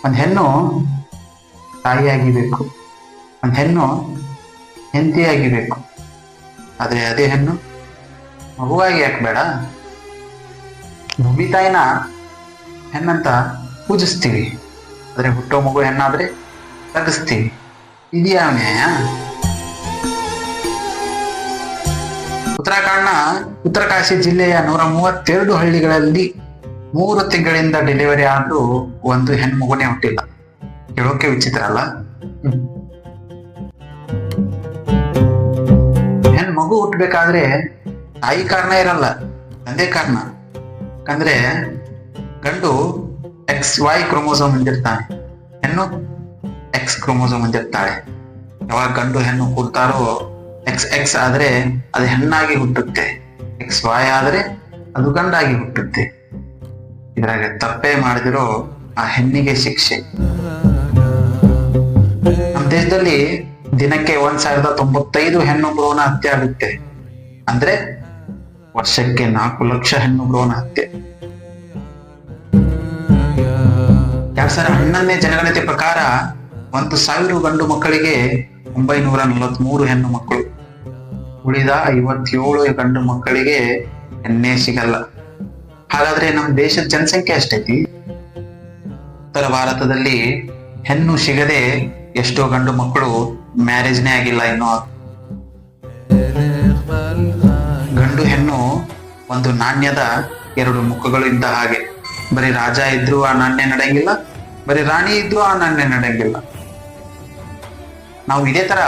ಒಂದು ಹೆಣ್ಣು ತಾಯಿಯಾಗಿಬೇಕು, ಒಂದು ಹೆಣ್ಣು ಹೆಂಡತಿಯಾಗಿಬೇಕು. ಆದರೆ ಅದೇ ಹೆಣ್ಣು ಮಗುವಾಗಿ ಯಾಕೆ ಬೇಡ? ಭೂಮಿ ತಾಯಿನ ಹೆಣ್ಣಂತ ಪೂಜಿಸ್ತೀವಿ, ಆದರೆ ಹುಟ್ಟೋ ಮಗು ಹೆಣ್ಣಾದ್ರೆ ತಗ್ಗಿಸ್ತೀವಿ. ಇದೆಯಾ ನ್ಯಾಯ? ಉತ್ತರಾಖಂಡ್ನ ಉತ್ತರಕಾಶಿ ಜಿಲ್ಲೆಯ 132 ಹಳ್ಳಿಗಳಲ್ಲಿ 3 ತಿಂಗಳಿಂದ ಡೆಲಿವರಿ ಆದ್ರೂ ಒಂದು ಹೆಣ್ಣು ಮಗುನೇ ಹುಟ್ಟಿಲ್ಲ. ಹೇಳೋಕೆ ವಿಚಿತ್ರ ಅಲ್ಲ? ಹೆಣ್ಣು ಮಗು ಹುಟ್ಟಬೇಕಾದ್ರೆ ತಾಯಿ ಕಾರಣ ಇರಲ್ಲ, ತಂದೆ ಕಾರಣ. ಯಾಕಂದ್ರೆ ಗಂಡು XY ಕ್ರೋಮೋಸೋಮ್ ಹೊಂದಿರ್ತಾನೆ, ಹೆಣ್ಣು X ಕ್ರೋಮೋಸೋಮ್ ಹೊಂದಿರ್ತಾಳೆ. ಯಾವಾಗ ಗಂಡು ಹೆಣ್ಣು ಹುಡ್ತಾರೋ XX ಆದ್ರೆ ಅದು ಹೆಣ್ಣಾಗಿ ಹುಟ್ಟುತ್ತೆ, XY ಆದ್ರೆ ಅದು ಗಂಡಾಗಿ ಹುಟ್ಟುತ್ತೆ. ಇದ್ರಾಗ ತಪ್ಪೇ ಮಾಡಿದಿರೋ ಆ ಹೆಣ್ಣಿಗೆ ಶಿಕ್ಷೆ. ನಮ್ಮ ದೇಶದಲ್ಲಿ ದಿನಕ್ಕೆ 1095 ಹೆಣ್ಣು ಭ್ರೂಣ ಹತ್ಯೆ ಆಗುತ್ತೆ. ಅಂದ್ರೆ ವರ್ಷಕ್ಕೆ 4 ಲಕ್ಷ ಹೆಣ್ಣು ಭ್ರೂಣ ಹತ್ಯೆ. 2011ನೇ ಜನಗಣತಿ ಪ್ರಕಾರ 1,000 ಗಂಡು ಮಕ್ಕಳಿಗೆ 943 ಹೆಣ್ಣು ಮಕ್ಕಳು. ಉಳಿದ 57 ಗಂಡು ಮಕ್ಕಳಿಗೆ ಹೆಣ್ಣೆ ಸಿಗಲ್ಲ. ಹಾಗಾದ್ರೆ ನಮ್ಮ ದೇಶದ ಜನಸಂಖ್ಯೆ ಎಷ್ಟೈತಿ? ಉತ್ತರ ಭಾರತದಲ್ಲಿ ಹೆಣ್ಣು ಸಿಗದೆ ಎಷ್ಟೋ ಗಂಡು ಮಕ್ಕಳು ಮ್ಯಾರೇಜ್ನೇ ಆಗಿಲ್ಲ ಇನ್ನೂ. ಗಂಡು ಹೆಣ್ಣು ಒಂದು ನಾಣ್ಯದ 2 ಮುಖಗಳು ಇದ್ದ ಹಾಗೆ. ಬರೀ ರಾಜ ಇದ್ರು ಆ ನಾಣ್ಯ ನಡೆಯಂಗಿಲ್ಲ, ಬರೀ ರಾಣಿ ಇದ್ರು ಆ ನಾಣ್ಯ ನಡೆಯಂಗಿಲ್ಲ. ನಾವು ಇದೇ ತರ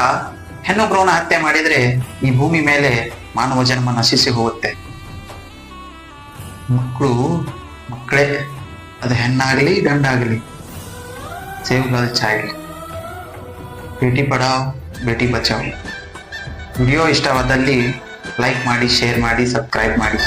ಹೆಣ್ಣು ಭ್ರೂಣ ಹತ್ಯೆ ಮಾಡಿದ್ರೆ ಈ ಭೂಮಿ ಮೇಲೆ ಮಾನವ ಜನ್ಮ ನಶಿಸಿ ಹೋಗುತ್ತೆ. ಮಕ್ಕಳೇ, ಅದು ಹೆಣ್ಣಾಗಲಿ ಗಂಡಾಗಲಿ. Save girl child. Beti Padhao Beti Bachao. Video ಇಷ್ಟವಾದಲ್ಲಿ ಲೈಕ್ ಮಾಡಿ, ಶೇರ್ ಮಾಡಿ, ಸಬ್ಸ್ಕ್ರೈಬ್ ಮಾಡಿ.